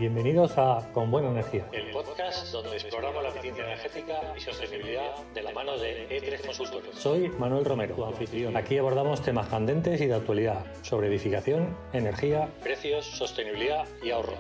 Bienvenidos a Con Buena Energía, el podcast donde exploramos la eficiencia energética y sostenibilidad de la mano de E3 Consultores. Soy Manuel Romero, tu anfitrión. Aquí abordamos temas candentes y de actualidad sobre edificación, energía, precios, sostenibilidad y ahorro.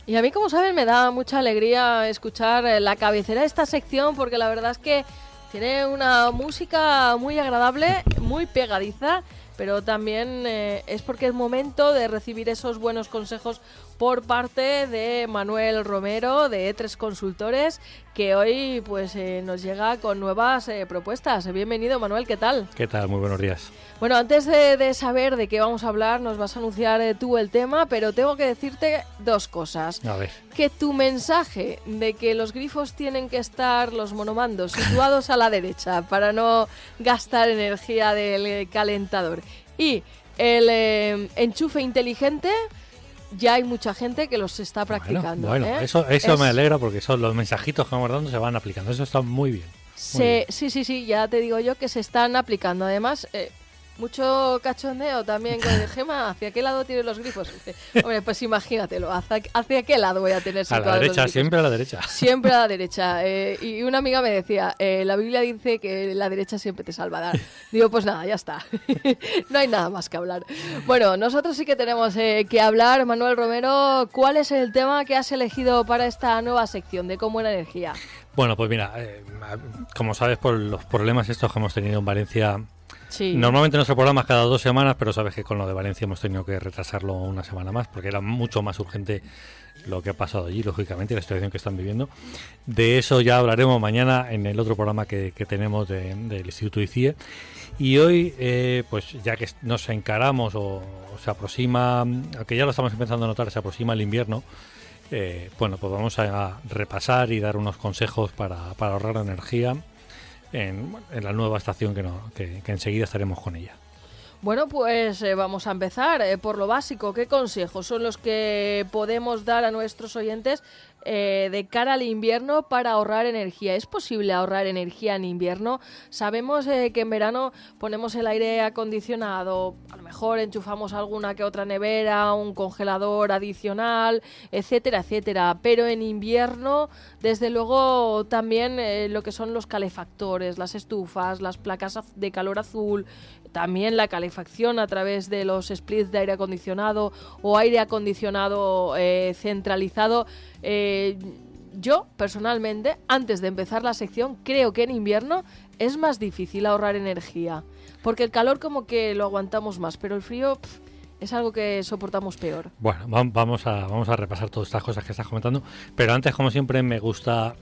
Y a mí, como saben, me da mucha alegría escuchar la cabecera de esta sección, porque la verdad es que tiene una música muy agradable, muy pegadiza, pero también es porque es momento de recibir esos buenos consejos por parte de Manuel Romero, de E3 Consultores, que hoy pues nos llega con nuevas propuestas. Bienvenido, Manuel, ¿qué tal? ¿Qué tal? Muy buenos días. Bueno, antes de saber de qué vamos a hablar, nos vas a anunciar tú el tema, pero tengo que decirte dos cosas. A ver. Que tu mensaje de que los grifos tienen que estar, los monomandos, situados a la derecha para no gastar energía del calentador, y el enchufe inteligente, ya hay mucha gente que los está practicando. Bueno, eso me alegra, porque son los mensajitos que vamos dando se van aplicando. Eso está muy bien. Sí, ya te digo yo que se están aplicando. Además, mucho cachondeo también con el Gema. ¿Hacia qué lado tienen los grifos? Hombre, pues imagínatelo. ¿Hacia qué lado voy a tener situados los grifos? A la derecha, siempre a la derecha. Siempre a la derecha. Y una amiga me decía, la Biblia dice que la derecha siempre te salvará. Digo, pues nada, ya está. No hay nada más que hablar. Bueno, nosotros sí que tenemos que hablar. Manuel Romero, ¿cuál es el tema que has elegido para esta nueva sección de Con Buena Energía? Bueno, pues mira, como sabes, por los problemas estos que hemos tenido en Valencia... Sí. Normalmente nuestro programa es cada 2 semanas, pero sabes que con lo de Valencia hemos tenido que retrasarlo una semana más, porque era mucho más urgente lo que ha pasado allí, lógicamente, y la situación que están viviendo. De eso ya hablaremos mañana en el otro programa que tenemos del Instituto ICIE. Y hoy, pues ya que nos encaramos o se aproxima, aunque ya lo estamos empezando a notar, se aproxima el invierno, bueno, pues vamos a repasar y dar unos consejos para ahorrar energía en la nueva estación que enseguida estaremos con ella. Bueno, pues vamos a empezar por lo básico. ¿Qué consejos son los que podemos dar a nuestros oyentes de cara al invierno para ahorrar energía? ¿Es posible ahorrar energía en invierno? Sabemos que en verano ponemos el aire acondicionado, a lo mejor enchufamos alguna que otra nevera, un congelador adicional, etcétera, etcétera. Pero en invierno, desde luego, también lo que son los calefactores, las estufas, las placas de calor azul, también la calefacción a través de los splits de aire acondicionado o aire acondicionado centralizado. Yo, personalmente, antes de empezar la sección, creo que en invierno es más difícil ahorrar energía, porque el calor como que lo aguantamos más, pero el frío es algo que soportamos peor. Bueno, vamos a repasar todas estas cosas que estás comentando, pero antes, como siempre, me gusta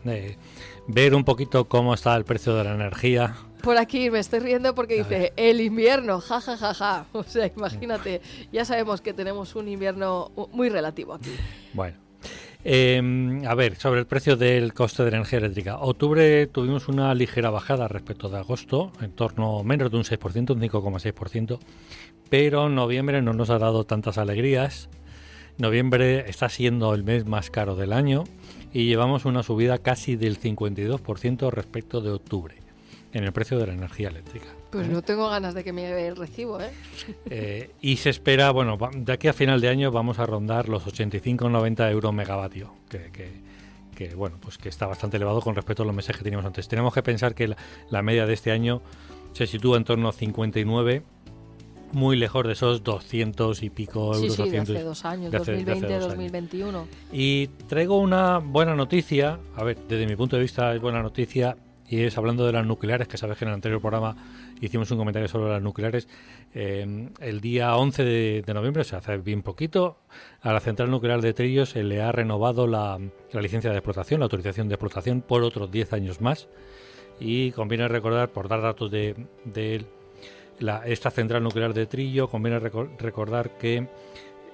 ver un poquito cómo está el precio de la energía. Por aquí me estoy riendo porque dice el invierno, ja. O sea, imagínate, ya sabemos que tenemos un invierno muy relativo aquí. Bueno, a ver, sobre el precio del coste de energía eléctrica. Octubre tuvimos una ligera bajada respecto de agosto, en torno a menos de un 6%, un 5,6%, pero noviembre no nos ha dado tantas alegrías. Noviembre está siendo el mes más caro del año y llevamos una subida casi del 52% respecto de octubre en el precio de la energía eléctrica. Pues no tengo ganas de que me lleve el recibo, y se espera, bueno, de aquí a final de año vamos a rondar los 85-90 euros megavatio, que bueno, pues que está bastante elevado con respecto a los meses que teníamos antes. Tenemos que pensar que la media de este año se sitúa en torno a 59, muy lejos de esos 200 y pico euros. Sí, 200, de hace 2 años, 2020-2021. Y traigo una buena noticia, a ver, desde mi punto de vista es buena noticia, y es hablando de las nucleares, que sabes que en el anterior programa hicimos un comentario sobre las nucleares. El día 11 de noviembre, o sea, hace bien poquito, a la central nuclear de Trillos se le ha renovado la licencia de explotación, la autorización de explotación por otros 10 años más. Y conviene recordar, por dar datos de esta central nuclear de Trillo, conviene recordar que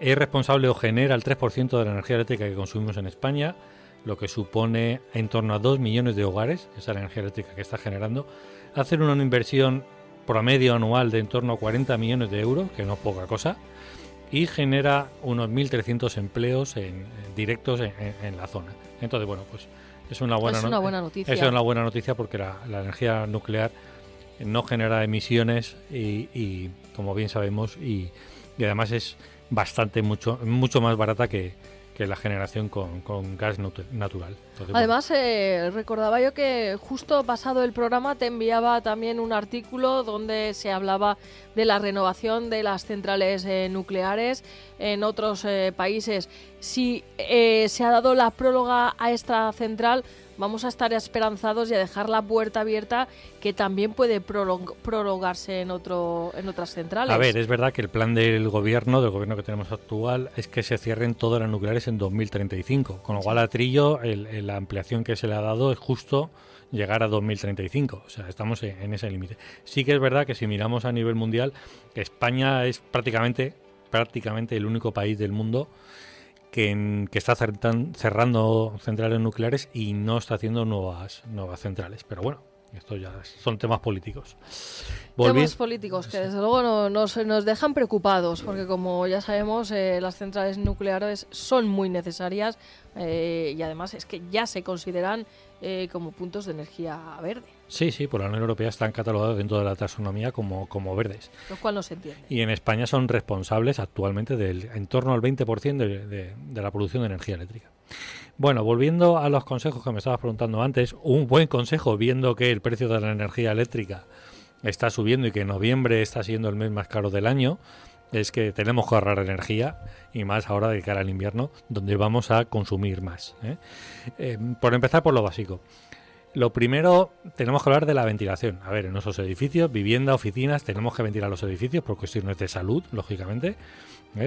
es responsable o genera el 3% de la energía eléctrica que consumimos en España, lo que supone en torno a 2 millones de hogares, esa energía eléctrica que está generando. Hacen una inversión promedio anual de en torno a 40 millones de euros, que no es poca cosa, y genera unos 1.300 empleos directos en la zona. Entonces, bueno, pues es una buena noticia. Es una buena noticia. Es una buena noticia porque la energía nuclear no genera emisiones y como bien sabemos, y además es mucho más barata que la generación con gas natural. Entonces, además, recordaba yo que justo pasado el programa te enviaba también un artículo donde se hablaba de la renovación de las centrales nucleares en otros países. Si se ha dado la próloga a esta central, vamos a estar esperanzados y a dejar la puerta abierta, que también puede prolongarse en otras centrales. A ver, es verdad que el plan del gobierno que tenemos actual es que se cierren todas las nucleares en 2035, con lo cual a Trillo la ampliación que se le ha dado es justo llegar a 2035, o sea, estamos en ese límite. Sí que es verdad que si miramos a nivel mundial, España es prácticamente el único país del mundo que está cerrando centrales nucleares y no está haciendo nuevas centrales. Pero bueno, esto ya son temas políticos. Temas políticos que desde luego nos dejan preocupados, porque como ya sabemos, las centrales nucleares son muy necesarias y además es que ya se consideran como puntos de energía verde. Sí, por la Unión Europea están catalogados dentro de la taxonomía como verdes. Lo cual no se entiende. Y en España son responsables actualmente en torno al 20% de la producción de energía eléctrica. Bueno, volviendo a los consejos que me estabas preguntando antes, un buen consejo, viendo que el precio de la energía eléctrica está subiendo y que noviembre está siendo el mes más caro del año, es que tenemos que ahorrar energía, y más ahora de cara al invierno, donde vamos a consumir más. Por empezar por lo básico. Lo primero, tenemos que hablar de la ventilación. A ver, en nuestros edificios, vivienda, oficinas, tenemos que ventilar los edificios por cuestiones de salud, lógicamente.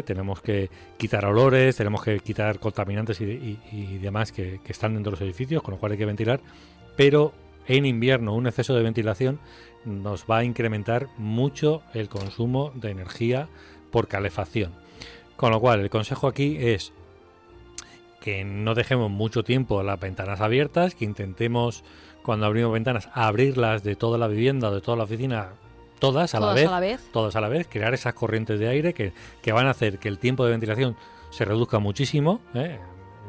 Tenemos que quitar olores, tenemos que quitar contaminantes y demás que están dentro de los edificios, con lo cual hay que ventilar. Pero en invierno un exceso de ventilación nos va a incrementar mucho el consumo de energía por calefacción. Con lo cual, el consejo aquí es que no dejemos mucho tiempo las ventanas abiertas, que intentemos, cuando abrimos ventanas, abrirlas de toda la vivienda o de toda la oficina, todas a la vez, crear esas corrientes de aire que van a hacer que el tiempo de ventilación se reduzca muchísimo,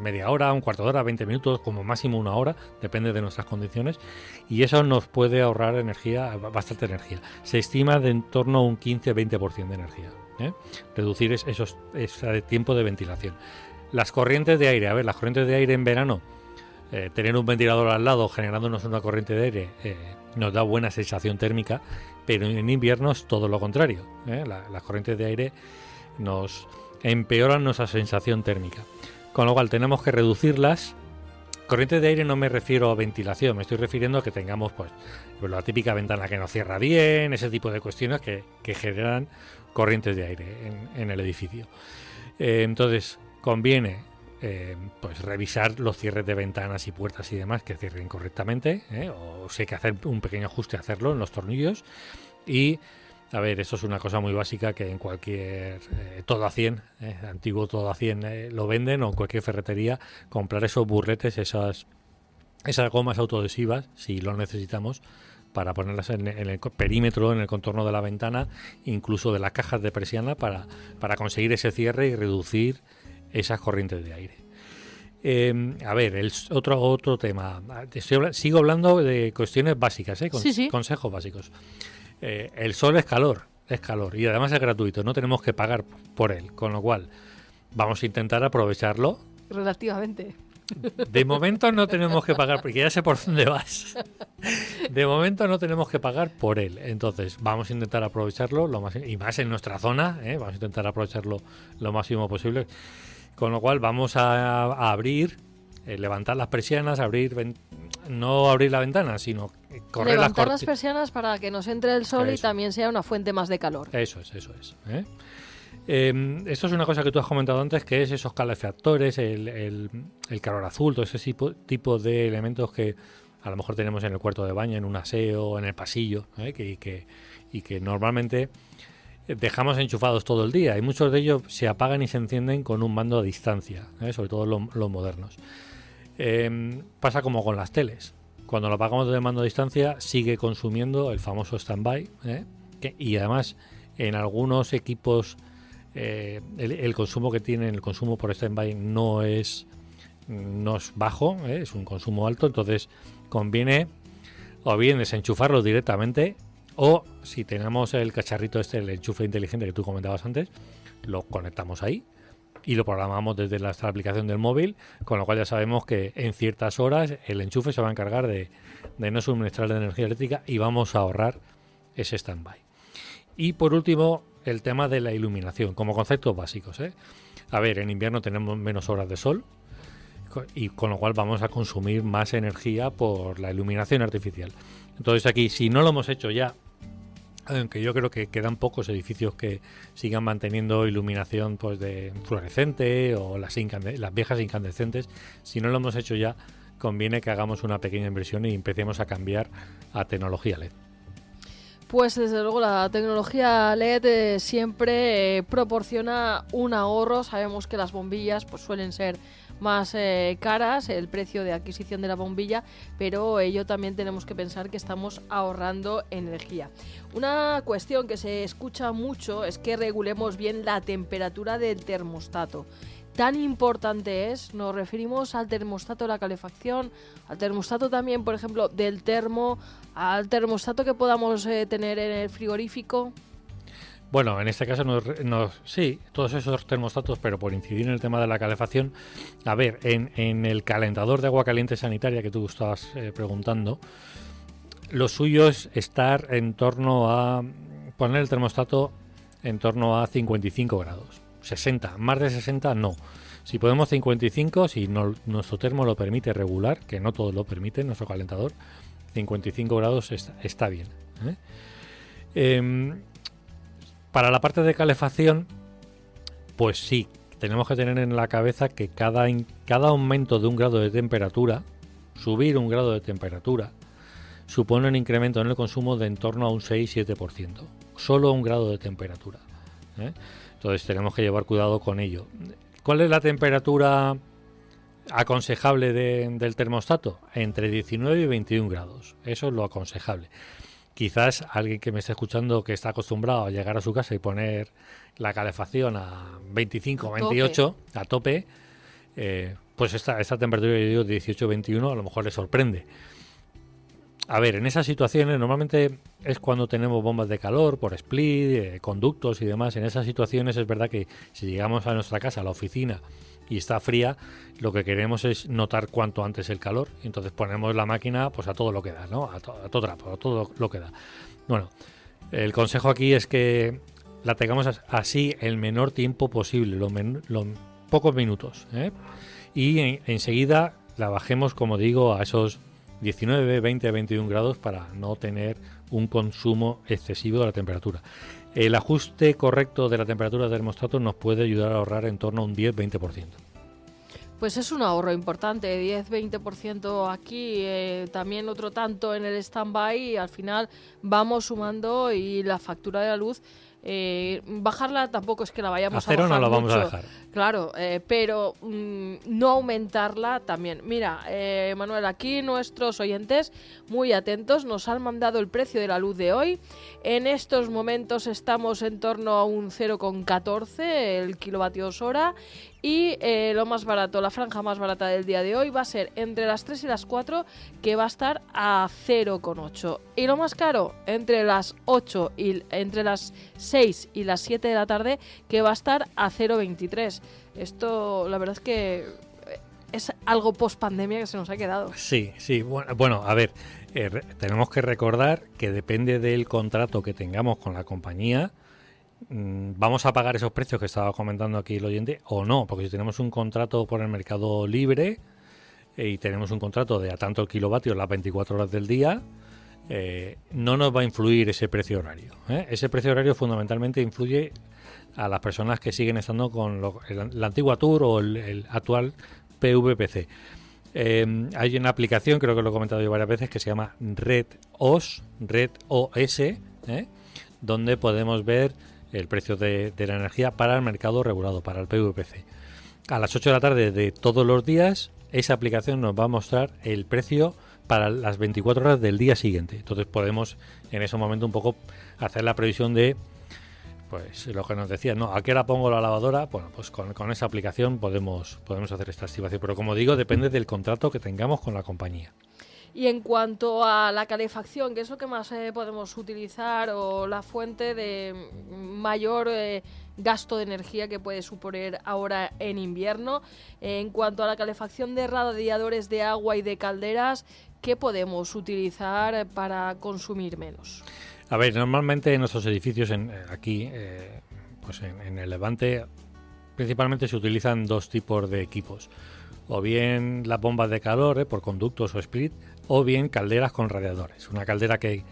media hora, un cuarto de hora, 20 minutos, como máximo una hora, depende de nuestras condiciones, y eso nos puede ahorrar bastante energía. Se estima de en torno a un 15-20% de energía, reducir ese tiempo de ventilación. Las corrientes de aire, las corrientes de aire en verano, tener un ventilador al lado generándonos una corriente de aire nos da buena sensación térmica, pero en invierno es todo lo contrario. Las corrientes de aire nos empeoran nuestra sensación térmica, con lo cual tenemos que reducirlas. Corrientes de aire no me refiero a ventilación, me estoy refiriendo a que tengamos pues la típica ventana que no cierra bien, ese tipo de cuestiones que generan corrientes de aire en el edificio. Entonces conviene pues revisar los cierres de ventanas y puertas y demás que cierren correctamente, o si hay que hacer un pequeño ajuste, hacerlo en los tornillos. Y a ver, eso es una cosa muy básica que en cualquier todo a 100, antiguo todo a 100 lo venden, o en cualquier ferretería, comprar esos burretes, esas gomas autoadhesivas, si lo necesitamos, para ponerlas en el perímetro, en el contorno de la ventana, incluso de las cajas de persiana, para conseguir ese cierre y reducir esas corrientes de aire. A ver, otro tema. Sigo hablando de cuestiones básicas, Sí. Consejos básicos. El sol es calor, y además es gratuito, no tenemos que pagar por él, con lo cual vamos a intentar aprovecharlo. Relativamente. De momento no tenemos que pagar, porque ya sé por dónde vas. De momento no tenemos que pagar por él, entonces vamos a intentar aprovecharlo y más en nuestra zona, vamos a intentar aprovecharlo lo máximo posible. Con lo cual vamos a abrir, levantar las persianas, no abrir la ventana, sino correr levantar las persianas para que nos entre el sol y también sea una fuente más de calor. Eso es. Esto es una cosa que tú has comentado antes, que es esos calefactores, el calor azul, todo ese tipo de elementos que a lo mejor tenemos en el cuarto de baño, en un aseo, en el pasillo, y que normalmente dejamos enchufados todo el día, y muchos de ellos se apagan y se encienden con un mando a distancia, sobre todo los modernos. Pasa como con las teles. Cuando lo apagamos de mando a distancia sigue consumiendo el famoso stand-by, y además en algunos equipos el consumo que tienen, el consumo por stand-by no es bajo, es un consumo alto. Entonces conviene o bien desenchufarlo directamente O si tenemos el cacharrito el enchufe inteligente que tú comentabas antes, lo conectamos ahí y lo programamos desde la aplicación del móvil, con lo cual ya sabemos que en ciertas horas el enchufe se va a encargar de no suministrar la energía eléctrica y vamos a ahorrar ese stand-by. Y por último, el tema de la iluminación, como conceptos básicos, ¿eh? A ver, en invierno tenemos menos horas de sol y con lo cual vamos a consumir más energía por la iluminación artificial. Entonces aquí, si no lo hemos hecho ya, aunque yo creo que quedan pocos edificios que sigan manteniendo iluminación pues de fluorescente o las viejas incandescentes, si no lo hemos hecho ya, conviene que hagamos una pequeña inversión y empecemos a cambiar a tecnología LED. Pues desde luego la tecnología LED siempre proporciona un ahorro. Sabemos que las bombillas pues suelen ser más caras, el precio de adquisición de la bombilla, pero ello también tenemos que pensar que estamos ahorrando energía. Una cuestión que se escucha mucho es que regulemos bien la temperatura del termostato. Tan importante es, nos referimos al termostato de la calefacción, al termostato también, por ejemplo, del termo, al termostato que podamos tener en el frigorífico. Bueno, en este caso sí, todos esos termostatos, pero por incidir en el tema de la calefacción, a ver, en el calentador de agua caliente sanitaria que tú estabas preguntando, lo suyo es estar en torno a poner el termostato en torno a 55 grados, 60, más de 60 no. Si podemos 55, si nuestro termo lo permite regular, que no todo lo permite nuestro calentador, 55 grados está bien, ¿eh? Para la parte de calefacción, pues sí, tenemos que tener en la cabeza que cada aumento de un grado de temperatura, subir un grado de temperatura, supone un incremento en el consumo de en torno a un 6-7%. Solo un grado de temperatura, ¿eh? Entonces tenemos que llevar cuidado con ello. ¿Cuál es la temperatura aconsejable del termostato? Entre 19 y 21 grados. Eso es lo aconsejable. Quizás alguien que me esté escuchando que está acostumbrado a llegar a su casa y poner la calefacción a 25 o 28 a tope, pues esta temperatura, yo digo 18-21, a lo mejor le sorprende. A ver, en esas situaciones normalmente es cuando tenemos bombas de calor por split, conductos y demás. En esas situaciones es verdad que si llegamos a nuestra casa, a la oficina, y está fría, lo que queremos es notar cuanto antes el calor. Y entonces ponemos la máquina pues a todo lo que da, ¿no? A todo lo que da. Bueno, el consejo aquí es que la tengamos así el menor tiempo posible, los pocos minutos, ¿eh? Y enseguida la bajemos, como digo, a esos 19, 20, 21 grados para no tener un consumo excesivo de la temperatura. El ajuste correcto de la temperatura del termostato nos puede ayudar a ahorrar en torno a un 10-20%. Pues es un ahorro importante, 10-20% aquí, también otro tanto en el stand-by y al final vamos sumando y la factura de la luz, bajarla tampoco es que la vayamos a bajar no la mucho, vamos a dejar. Claro, pero no aumentarla también. Mira, Manuel, aquí nuestros oyentes muy atentos nos han mandado el precio de la luz de hoy. En estos momentos estamos en torno a un 0,14 el kilovatios hora y lo más barato, la franja más barata del día de hoy va a ser entre las 3 y las 4, que va a estar a 0,8. Y lo más caro, entre las 8 y entre las 6 y las 7 de la tarde, que va a estar a 0,23. Esto, la verdad es que es algo post pandemia que se nos ha quedado. Sí, bueno, a ver, tenemos que recordar que depende del contrato que tengamos con la compañía, vamos a pagar esos precios que estaba comentando aquí el oyente o no, porque si tenemos un contrato por el mercado libre y tenemos un contrato de a tanto el kilovatio las 24 horas del día, no nos va a influir ese precio horario, ¿eh? Ese precio horario fundamentalmente influye a las personas que siguen estando con la antigua TUR o el actual PVPC. Hay una aplicación, creo que lo he comentado yo varias veces, que se llama Red OS, donde podemos ver el precio de la energía para el mercado regulado, para el PVPC. A las 8 de la tarde de todos los días, esa aplicación nos va a mostrar el precio para las 24 horas del día siguiente. Entonces podemos en ese momento un poco hacer la previsión de, pues lo que nos decían, ¿no? ¿A qué hora pongo la lavadora? Bueno, pues con esa aplicación podemos hacer esta estimación. Pero como digo, depende del contrato que tengamos con la compañía. Y en cuanto a la calefacción, ¿qué es lo que más podemos utilizar o la fuente de mayor gasto de energía que puede suponer ahora en invierno? En cuanto a la calefacción de radiadores de agua y de calderas, ¿qué podemos utilizar para consumir menos? A ver, normalmente en nuestros edificios aquí, pues en el Levante, principalmente se utilizan dos tipos de equipos. O bien las bombas de calor por conductos o split, o bien calderas con radiadores. Una caldera que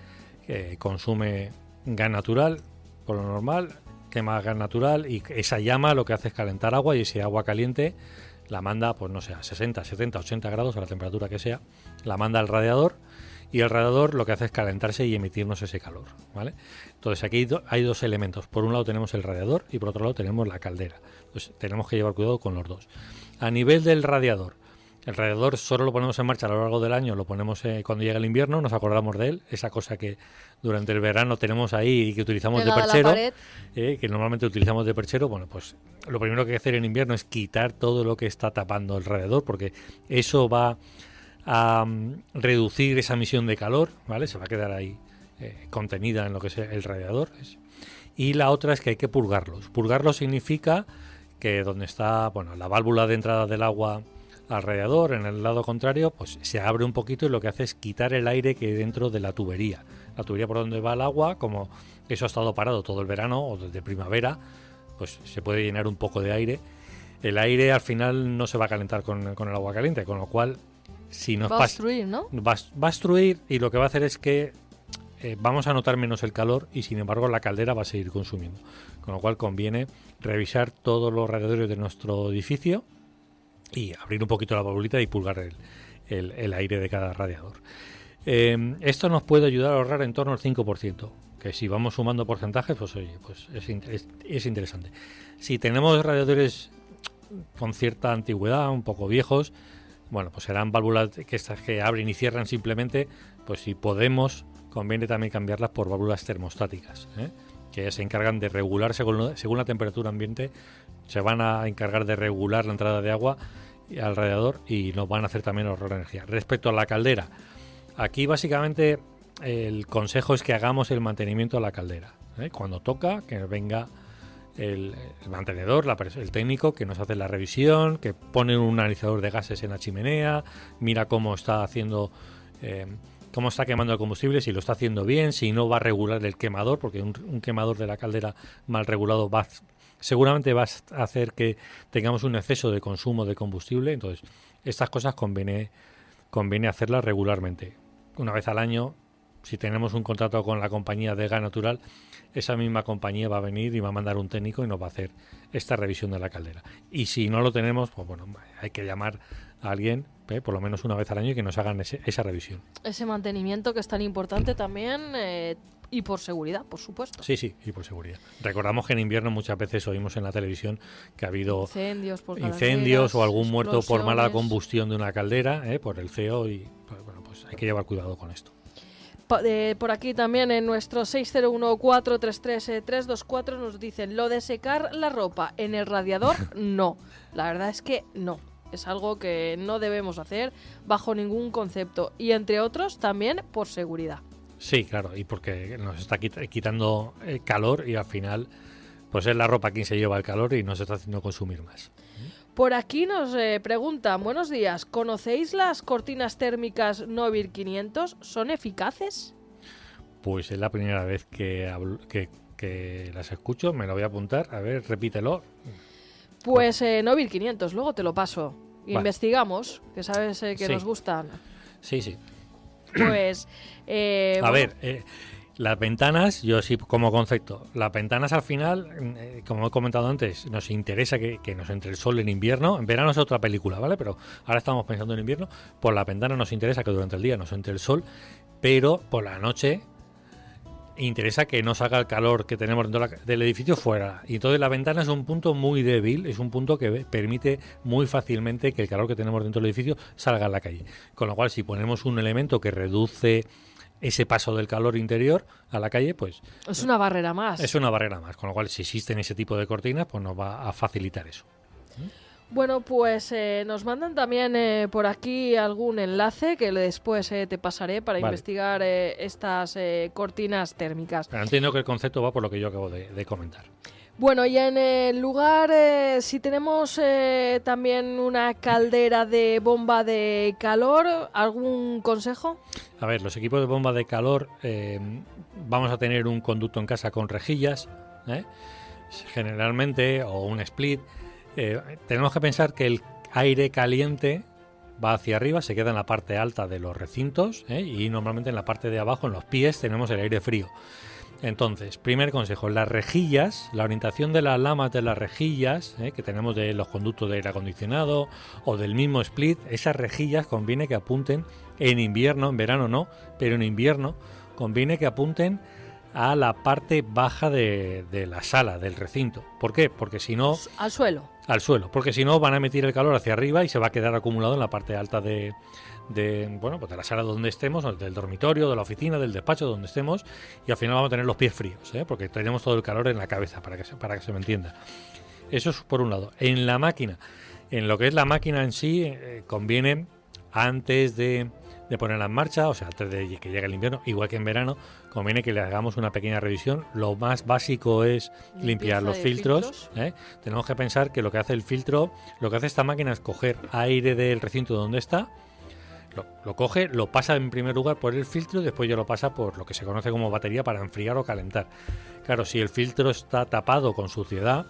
consume gas natural, por lo normal, quema gas natural y esa llama lo que hace es calentar agua y ese agua caliente la manda, pues no sé, a 60, 70, 80 grados, a la temperatura que sea, la manda al radiador y el radiador lo que hace es calentarse y emitirnos ese calor, ¿vale? Entonces aquí hay dos elementos. Por un lado tenemos el radiador y por otro lado tenemos la caldera. Entonces tenemos que llevar cuidado con los dos. A nivel del radiador, el radiador solo lo ponemos en marcha a lo largo del año, lo ponemos cuando llega el invierno, nos acordamos de él, esa cosa que durante el verano tenemos ahí y que utilizamos de perchero, que normalmente utilizamos de perchero. Bueno, pues lo primero que hay que hacer en invierno es quitar todo lo que está tapando el radiador, porque eso va a reducir esa emisión de calor, ¿vale? Se va a quedar ahí contenida en lo que es el radiador. Y la otra es que hay que purgarlos. Purgarlos significa que donde está, bueno, la válvula de entrada del agua al radiador, en el lado contrario, pues se abre un poquito y lo que hace es quitar el aire que hay dentro de la tubería. La tubería por donde va el agua, como eso ha estado parado todo el verano o desde primavera, pues se puede llenar un poco de aire. El aire al final no se va a calentar con el agua caliente, con lo cual si nos va a obstruir, ¿no? Va a obstruir y lo que va a hacer es que vamos a notar menos el calor y sin embargo la caldera va a seguir consumiendo. Con lo cual conviene revisar todos los radiadores de nuestro edificio y abrir un poquito la valvulita y purgar el aire de cada radiador. Esto nos puede ayudar a ahorrar en torno al 5%, que si vamos sumando porcentajes, pues oye, pues es interesante. Si tenemos radiadores con cierta antigüedad, un poco viejos, bueno, pues serán válvulas que abren y cierran simplemente, pues si podemos, conviene también cambiarlas por válvulas termostáticas, que se encargan de regular según la temperatura ambiente, se van a encargar de regular la entrada de agua al radiador y nos van a hacer también ahorrar energía. Respecto a la caldera, aquí básicamente el consejo es que hagamos el mantenimiento a la caldera. Cuando toca, que venga el mantenedor, el técnico, que nos hace la revisión, que pone un analizador de gases en la chimenea, mira cómo está haciendo... cómo está quemando el combustible, si lo está haciendo bien, si no va a regular el quemador, porque un quemador de la caldera mal regulado seguramente va a hacer que tengamos un exceso de consumo de combustible. Entonces, estas cosas conviene hacerlas regularmente. Una vez al año, si tenemos un contrato con la compañía de gas natural, esa misma compañía va a venir y va a mandar un técnico y nos va a hacer esta revisión de la caldera. Y si no lo tenemos, pues bueno, hay que llamar a alguien, por lo menos una vez al año, y que nos hagan esa revisión. Ese mantenimiento que es tan importante también, y por seguridad, por supuesto. Sí, y por seguridad. Recordamos que en invierno muchas veces oímos en la televisión que ha habido incendios o algún muerto por mala combustión de una caldera, por el CO, y bueno, pues hay que llevar cuidado con esto. Por aquí también en nuestro 601-433-324 nos dicen: lo de secar la ropa en el radiador, no. La verdad es que no. Es algo que no debemos hacer bajo ningún concepto. Y entre otros también por seguridad. Sí, claro, y porque nos está quitando calor y al final pues es la ropa quien se lleva el calor y nos está haciendo consumir más. Por aquí nos preguntan: buenos días, ¿conocéis las cortinas térmicas Novir 500? ¿Son eficaces? Pues es la primera vez que las escucho, me lo voy a apuntar. A ver, repítelo. Pues Novir 500, luego te lo paso. Vale. Investigamos, que sabes que nos gustan. Sí. Pues... a ver, las ventanas, yo sí como concepto, las ventanas al final, como he comentado antes, nos interesa que nos entre el sol en invierno. En verano es otra película, ¿vale? Pero ahora estamos pensando en invierno. Por la ventana nos interesa que durante el día nos entre el sol, pero por la noche interesa que no salga el calor que tenemos dentro del edificio fuera. Y entonces la ventana es un punto muy débil, es un punto que permite muy fácilmente que el calor que tenemos dentro del edificio salga a la calle. Con lo cual, si ponemos un elemento que reduce ese paso del calor interior a la calle, pues... es una barrera más. Es una barrera más, con lo cual si existen ese tipo de cortinas, pues nos va a facilitar eso. Bueno, pues nos mandan también por aquí algún enlace que después te pasaré para investigar estas cortinas térmicas. Pero entiendo que el concepto va por lo que yo acabo de comentar. Bueno, y en el lugar, si tenemos también una caldera de bomba de calor, ¿algún consejo? A ver, los equipos de bomba de calor, vamos a tener un conducto en casa con rejillas, generalmente, o un split. Tenemos que pensar que el aire caliente va hacia arriba, se queda en la parte alta de los recintos, y normalmente en la parte de abajo, en los pies, tenemos el aire frío. Entonces, primer consejo, las rejillas, la orientación de las lamas de las rejillas que tenemos de los conductos de aire acondicionado o del mismo split, esas rejillas conviene que apunten en invierno, en verano no, pero en invierno conviene que apunten a la parte baja de la sala, del recinto. ¿Por qué? Porque si no... Al suelo. Al suelo, porque si no van a emitir el calor hacia arriba y se va a quedar acumulado en la parte alta de la sala donde estemos, del dormitorio, de la oficina, del despacho, donde estemos, y al final vamos a tener los pies fríos, porque tenemos todo el calor en la cabeza, para que se me entienda. Eso es por un lado. En la máquina, en lo que es la máquina en sí, conviene antes de ponerla en marcha, o sea, antes de que llegue el invierno, igual que en verano, conviene que le hagamos una pequeña revisión. Lo más básico es limpiar los filtros. Tenemos que pensar que lo que hace el filtro, lo que hace esta máquina es coger aire del recinto donde está, lo coge, lo pasa en primer lugar por el filtro y después ya lo pasa por lo que se conoce como batería para enfriar o calentar. Claro, si el filtro está tapado con suciedad,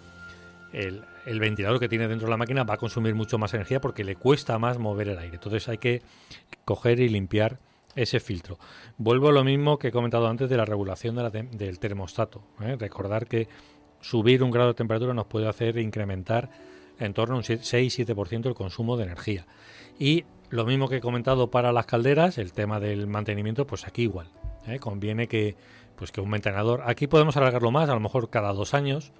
el ventilador que tiene dentro de la máquina va a consumir mucho más energía porque le cuesta más mover el aire. Entonces hay que coger y limpiar ese filtro. Vuelvo a lo mismo que he comentado antes de la regulación del termostato. Recordar que subir un grado de temperatura nos puede hacer incrementar en torno a un 6-7% el consumo de energía. Y lo mismo que he comentado para las calderas, el tema del mantenimiento, pues aquí igual. Conviene que un mantenedor, aquí podemos alargarlo más, a lo mejor cada 2 años,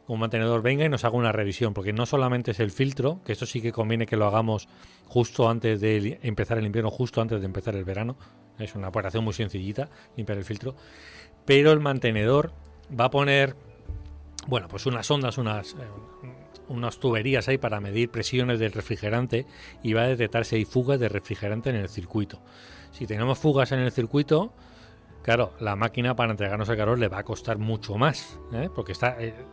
un mantenedor venga y nos haga una revisión, porque no solamente es el filtro, que esto sí que conviene que lo hagamos justo antes de empezar el invierno, justo antes de empezar el verano. Es una operación muy sencillita, limpiar el filtro. Pero el mantenedor va a poner, pues unas ondas, unas tuberías ahí para medir presiones del refrigerante y va a detectar si hay fugas de refrigerante en el circuito. Si tenemos fugas en el circuito, claro, la máquina para entregarnos el calor le va a costar mucho más, porque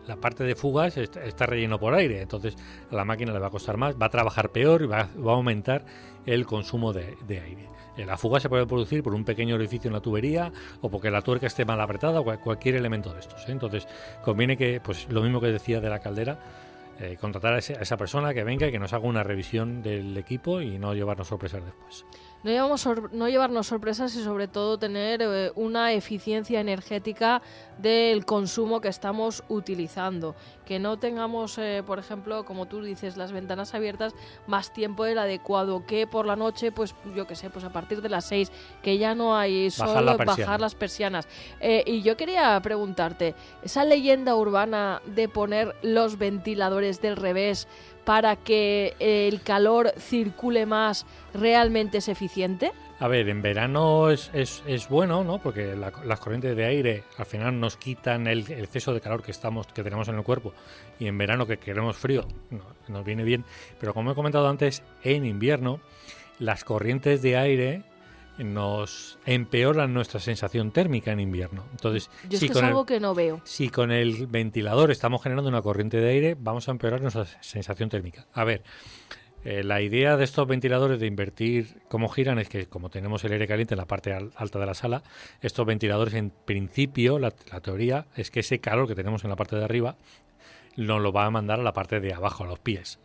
la parte de fugas está relleno por aire, entonces a la máquina le va a costar más, va a trabajar peor y va a aumentar el consumo de aire. La fuga se puede producir por un pequeño orificio en la tubería o porque la tuerca esté mal apretada o cualquier elemento de estos. Entonces conviene que, lo mismo que decía de la caldera, contratar a esa persona que venga y que nos haga una revisión del equipo y no llevarnos sorpresas después. No llevarnos sorpresas y sobre todo tener una eficiencia energética del consumo que estamos utilizando. Que no tengamos, por ejemplo, como tú dices, las ventanas abiertas más tiempo del adecuado. Que por la noche, a partir de las 6, que ya no hay sol, bajar las persianas. Y yo quería preguntarte, esa leyenda urbana de poner los ventiladores del revés para que el calor circule más, ¿realmente es eficiente? A ver, en verano es bueno, ¿no? Porque las corrientes de aire al final nos quitan el exceso de calor que tenemos en el cuerpo, y en verano que queremos frío nos viene bien. Pero como he comentado antes, en invierno las corrientes de aire nos empeoran nuestra sensación térmica en invierno. Entonces, yo es algo que no veo. Si con el ventilador estamos generando una corriente de aire, vamos a empeorar nuestra sensación térmica. A ver, la idea de estos ventiladores de invertir cómo giran es que, como tenemos el aire caliente en la parte alta de la sala, estos ventiladores, en principio, la teoría es que ese calor que tenemos en la parte de arriba nos lo va a mandar a la parte de abajo, a los pies.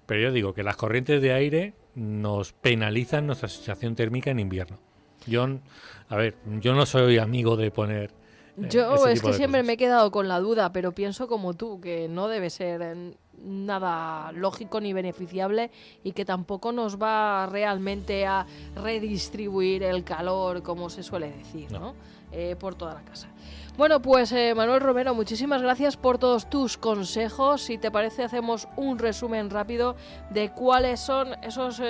Pero yo digo que las corrientes de aire nos penalizan nuestra sensación térmica en invierno. Yo no soy amigo de poner... Yo es que siempre me he quedado con la duda, pero pienso como tú, que no debe ser nada lógico ni beneficiable y que tampoco nos va realmente a redistribuir el calor, como se suele decir, ¿no? Por toda la casa. Bueno, pues Manuel Romero, muchísimas gracias por todos tus consejos. Si te parece, hacemos un resumen rápido de cuáles son esas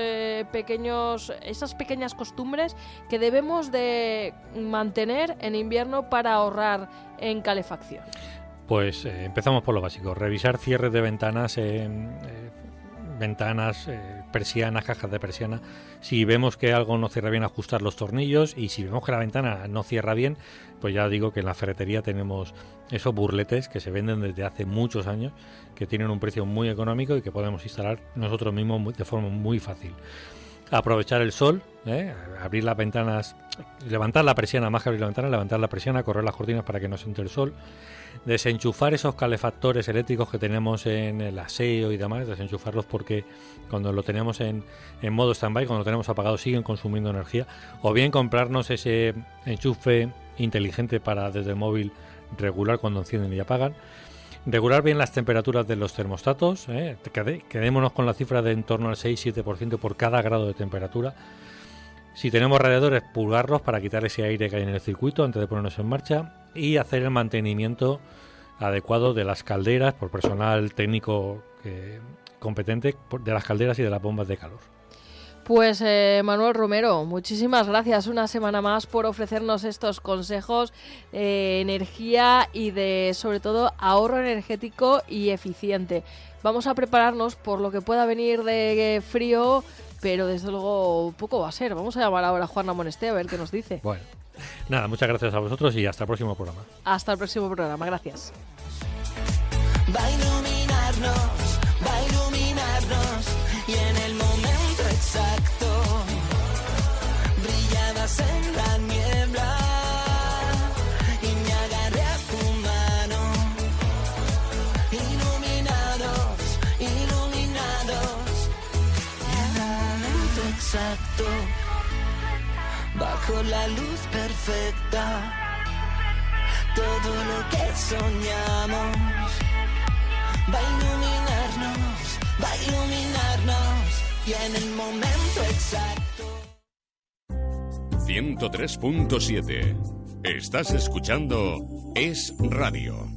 pequeñas costumbres que debemos de mantener en invierno para ahorrar en calefacción. Pues empezamos por lo básico, revisar cierres de ventanas, persianas, cajas de persiana. Si vemos que algo no cierra bien, ajustar los tornillos, y si vemos que la ventana no cierra bien, pues ya digo que en la ferretería tenemos esos burletes que se venden desde hace muchos años, que tienen un precio muy económico y que podemos instalar nosotros mismos de forma muy fácil. Aprovechar el sol, abrir las ventanas, levantar la persiana, más que abrir la ventana, levantar la persiana, correr las cortinas para que no se entre el sol, desenchufar esos calefactores eléctricos que tenemos en el aseo y demás, desenchufarlos porque cuando lo tenemos en modo stand-by, cuando lo tenemos apagado, siguen consumiendo energía, o bien comprarnos ese enchufe inteligente para desde el móvil regular cuando encienden y apagan. Regular bien las temperaturas de los termostatos, quedémonos con la cifra de en torno al 6-7% por cada grado de temperatura. Si tenemos radiadores, purgarlos para quitar ese aire que hay en el circuito antes de ponernos en marcha, y hacer el mantenimiento adecuado de las calderas por personal técnico competente de las calderas y de las bombas de calor. Pues Manuel Romero, muchísimas gracias una semana más por ofrecernos estos consejos de energía y de, sobre todo, ahorro energético y eficiente. Vamos a prepararnos por lo que pueda venir de frío, pero desde luego poco va a ser. Vamos a llamar ahora a Juanma Monesté a ver qué nos dice. Bueno, nada, muchas gracias a vosotros y hasta el próximo programa. Hasta el próximo programa, gracias. Va a iluminarnos y en el momento exacto brillabas en la niebla y me agarré a tu mano. Iluminados y en el momento exacto, bajo la luz perfecta, todo lo que soñamos va a iluminarnos y en el momento exacto. 103.7. Estás escuchando Es Radio.